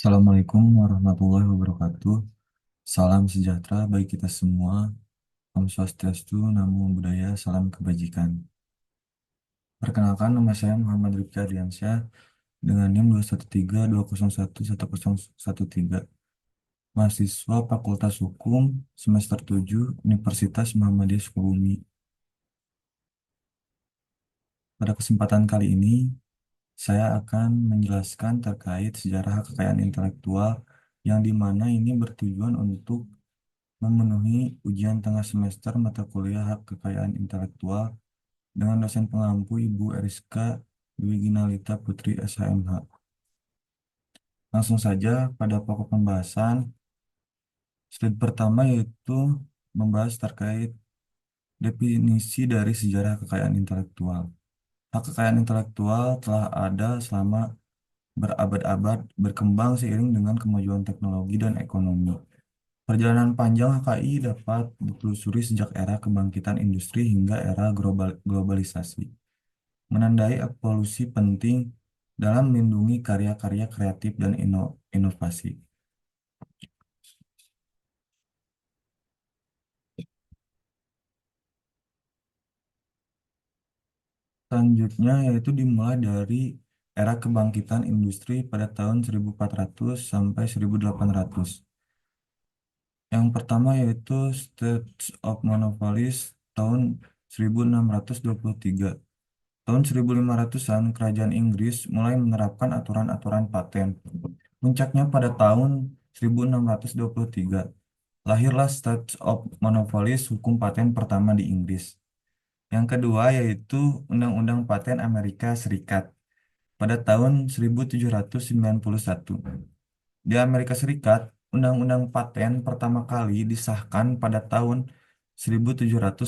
Assalamualaikum warahmatullahi wabarakatuh. Salam sejahtera bagi kita semua. Om Swastiastu, Namo Buddhaya, salam kebajikan. Perkenalkan, nama saya Muhammad Rifki Ardiansyah dengan NIM 21320110113, mahasiswa Fakultas Hukum semester 7 Universitas Muhammadiyah Sukabumi. Pada kesempatan kali ini, saya akan menjelaskan terkait sejarah kekayaan intelektual yang dimana ini bertujuan untuk memenuhi ujian tengah semester mata kuliah Hak Kekayaan Intelektual dengan dosen pengampu Ibu Eriska Dwi Ginalita Putri SHMH. Langsung saja pada pokok pembahasan. Slide pertama yaitu membahas terkait definisi dari sejarah kekayaan intelektual. Hak kekayaan intelektual telah ada selama berabad-abad, berkembang seiring dengan kemajuan teknologi dan ekonomi. Perjalanan panjang HKI dapat ditelusuri sejak era kebangkitan industri hingga era globalisasi, menandai evolusi penting dalam melindungi karya-karya kreatif dan inovasi. Selanjutnya yaitu dimulai dari era kebangkitan industri pada tahun 1400 sampai 1800. Yang pertama yaitu States of Monopolies tahun 1623. Tahun 1500-an, kerajaan Inggris mulai menerapkan aturan-aturan paten. Puncaknya pada tahun 1623, lahirlah States of Monopolies, hukum paten pertama di Inggris. Yang kedua yaitu Undang-Undang Paten Amerika Serikat pada tahun 1791. Di Amerika Serikat, Undang-Undang Paten pertama kali disahkan pada tahun 1791,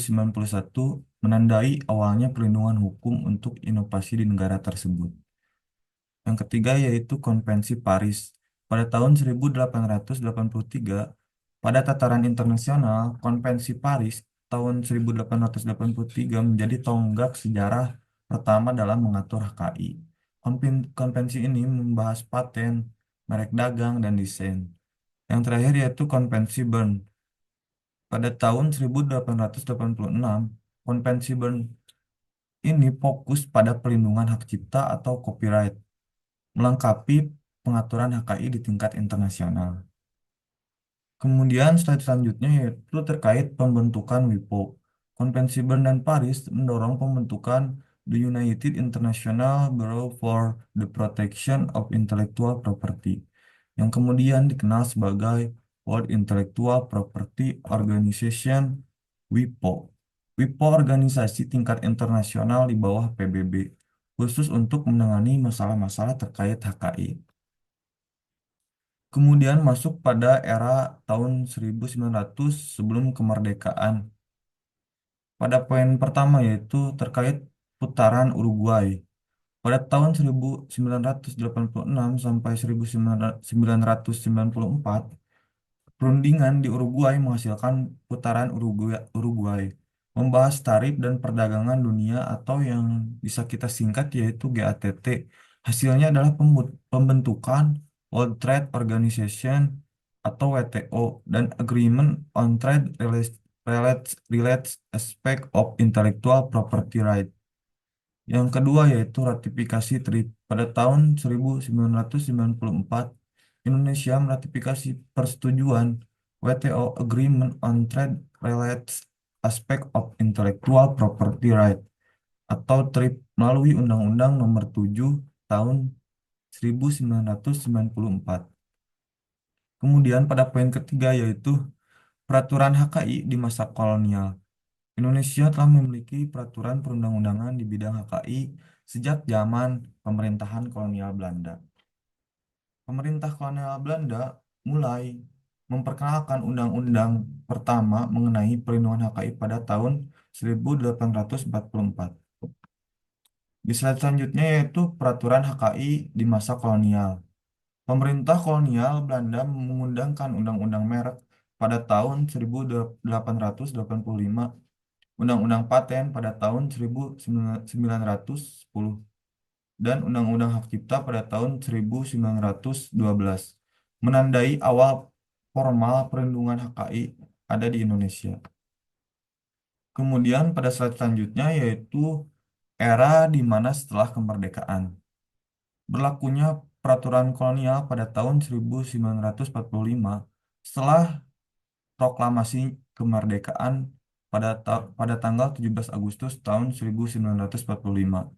menandai awalnya perlindungan hukum untuk inovasi di negara tersebut. Yang ketiga yaitu Konvensi Paris. Pada tahun 1883, pada tataran internasional, Konvensi Paris tahun 1883 menjadi tonggak sejarah pertama dalam mengatur HKI. Konvensi ini membahas paten, merek dagang, dan desain. Yang terakhir yaitu Konvensi Bern. Pada tahun 1886, Konvensi Bern ini fokus pada perlindungan hak cipta atau copyright, melengkapi pengaturan HKI di tingkat internasional. Kemudian slide selanjutnya yaitu terkait pembentukan WIPO. Konvensi Bern dan Paris mendorong pembentukan The United International Bureau for the Protection of Intellectual Property, yang kemudian dikenal sebagai World Intellectual Property Organization, WIPO. WIPO organisasi tingkat internasional di bawah PBB, khusus untuk menangani masalah-masalah terkait HKI. Kemudian masuk pada era tahun 1900 sebelum kemerdekaan. Pada poin pertama yaitu terkait putaran Uruguay. Pada tahun 1986 sampai 1994, perundingan di Uruguay menghasilkan putaran Uruguay, membahas tarif dan perdagangan dunia atau yang bisa kita singkat yaitu GATT. Hasilnya adalah pembentukan World Trade Organization atau WTO dan Agreement on Trade Relates Aspect of Intellectual Property Right. Yang kedua yaitu ratifikasi TRIP. Pada tahun 1994, Indonesia meratifikasi persetujuan WTO Agreement on Trade Relates Aspect of Intellectual Property Right atau TRIP melalui Undang-Undang Nomor 7 tahun 1994. Kemudian pada poin ketiga yaitu peraturan HKI di masa kolonial. Indonesia telah memiliki peraturan perundang-undangan di bidang HKI sejak zaman pemerintahan kolonial Belanda. Pemerintah kolonial Belanda mulai memperkenalkan undang-undang pertama mengenai perlindungan HKI pada tahun 1844. Di slide selanjutnya yaitu peraturan HKI di masa kolonial. Pemerintah kolonial Belanda mengundangkan Undang-Undang Merek pada tahun 1885, Undang-Undang Paten pada tahun 1910, dan Undang-Undang Hak Cipta pada tahun 1912. menandai awal formal perlindungan HKI ada di Indonesia. Kemudian pada slide selanjutnya yaitu era di mana setelah kemerdekaan. Berlakunya peraturan kolonial pada tahun 1945 setelah proklamasi kemerdekaan pada tanggal 17 Agustus tahun 1945.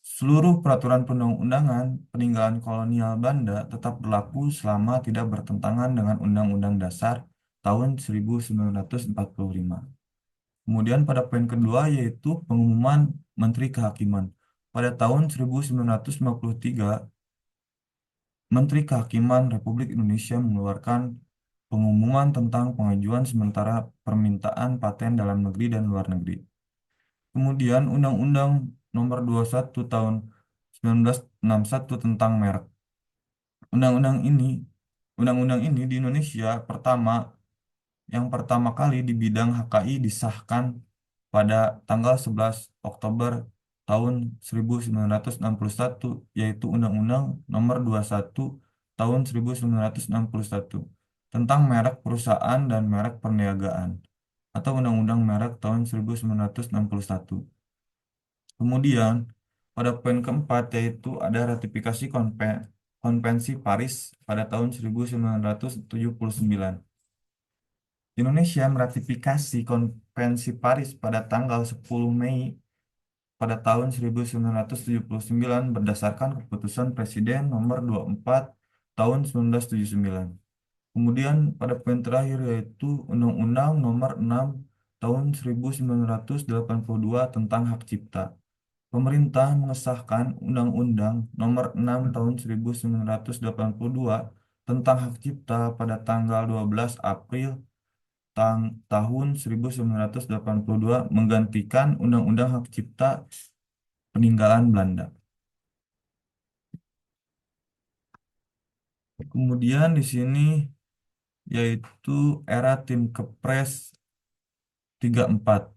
Seluruh peraturan perundang-undangan peninggalan kolonial Belanda tetap berlaku selama tidak bertentangan dengan Undang-Undang Dasar tahun 1945. Kemudian pada poin kedua yaitu pengumuman Menteri Kehakiman. Pada tahun 1953, Menteri Kehakiman Republik Indonesia mengeluarkan pengumuman tentang pengajuan sementara permintaan paten dalam negeri dan luar negeri. Kemudian Undang-Undang Nomor 21 Tahun 1961 tentang merek. Undang-undang ini, undang-undang ini di Indonesia yang pertama kali di bidang HKI disahkan pada tanggal 11 Oktober tahun 1961, yaitu Undang-Undang Nomor 21 tahun 1961 tentang merek perusahaan dan merek perniagaan atau Undang-Undang Merek tahun 1961. Kemudian pada poin keempat yaitu ada ratifikasi Konvensi Paris pada tahun 1979. Indonesia meratifikasi Konvensi Paris pada tanggal 10 Mei pada tahun 1979 berdasarkan keputusan Presiden nomor 24 tahun 1979. Kemudian pada poin terakhir yaitu Undang-Undang nomor 6 tahun 1982 tentang hak cipta. Pemerintah mengesahkan Undang-Undang Nomor 6 Tahun 1982 tentang Hak Cipta pada tanggal 12 April tahun 1982 menggantikan Undang-Undang Hak Cipta peninggalan Belanda. Kemudian di sini yaitu era Tim Kepres 34.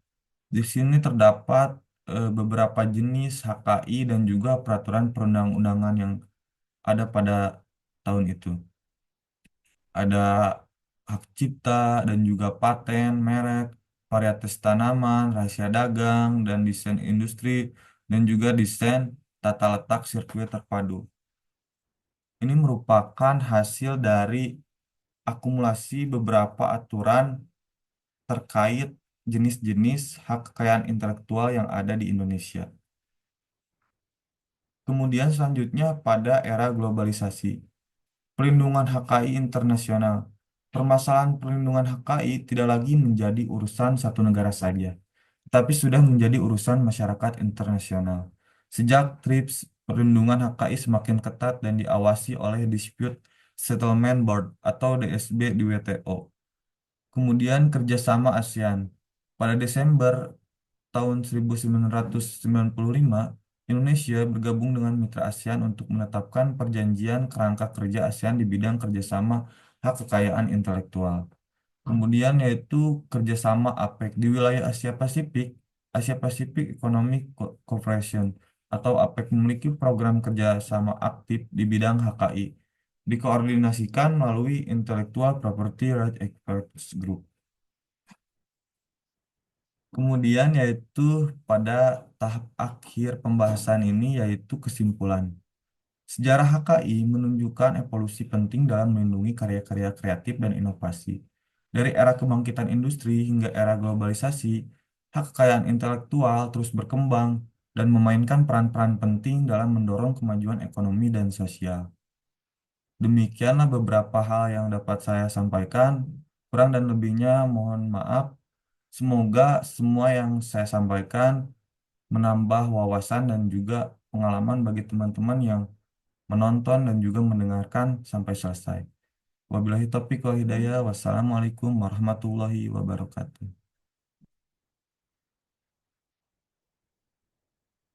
Di sini terdapat beberapa jenis HKI dan juga peraturan perundang-undangan yang ada pada tahun itu. Ada hak cipta dan juga paten, merek, varietas tanaman, rahasia dagang, dan desain industri, dan juga desain tata letak sirkuit terpadu. Ini merupakan hasil dari akumulasi beberapa aturan terkait jenis-jenis hak kekayaan intelektual yang ada di Indonesia. Kemudian selanjutnya pada era globalisasi. Perlindungan HKI internasional. Permasalahan perlindungan HKI tidak lagi menjadi urusan satu negara saja, tetapi sudah menjadi urusan masyarakat internasional. Sejak TRIPS, perlindungan HKI semakin ketat dan diawasi oleh Dispute Settlement Board atau DSB di WTO. Kemudian kerjasama ASEAN. Pada Desember tahun 1995, Indonesia bergabung dengan mitra ASEAN untuk menetapkan perjanjian kerangka kerja ASEAN di bidang kerjasama hak kekayaan intelektual. Kemudian yaitu kerjasama APEC di wilayah Asia Pasifik, Asia Pacific Economic Cooperation atau APEC memiliki program kerjasama aktif di bidang HKI, dikoordinasikan melalui Intellectual Property Right Experts Group. Kemudian yaitu pada tahap akhir pembahasan ini yaitu kesimpulan. Sejarah HKI menunjukkan evolusi penting dalam melindungi karya-karya kreatif dan inovasi. Dari era kebangkitan industri hingga era globalisasi, hak kekayaan intelektual terus berkembang dan memainkan peran-peran penting dalam mendorong kemajuan ekonomi dan sosial. Demikianlah beberapa hal yang dapat saya sampaikan. Kurang dan lebihnya mohon maaf. Semoga semua yang saya sampaikan menambah wawasan dan juga pengalaman bagi teman-teman yang menonton dan juga mendengarkan sampai selesai. Wabillahi taufiq wal hidayah. Wassalamualaikum warahmatullahi wabarakatuh.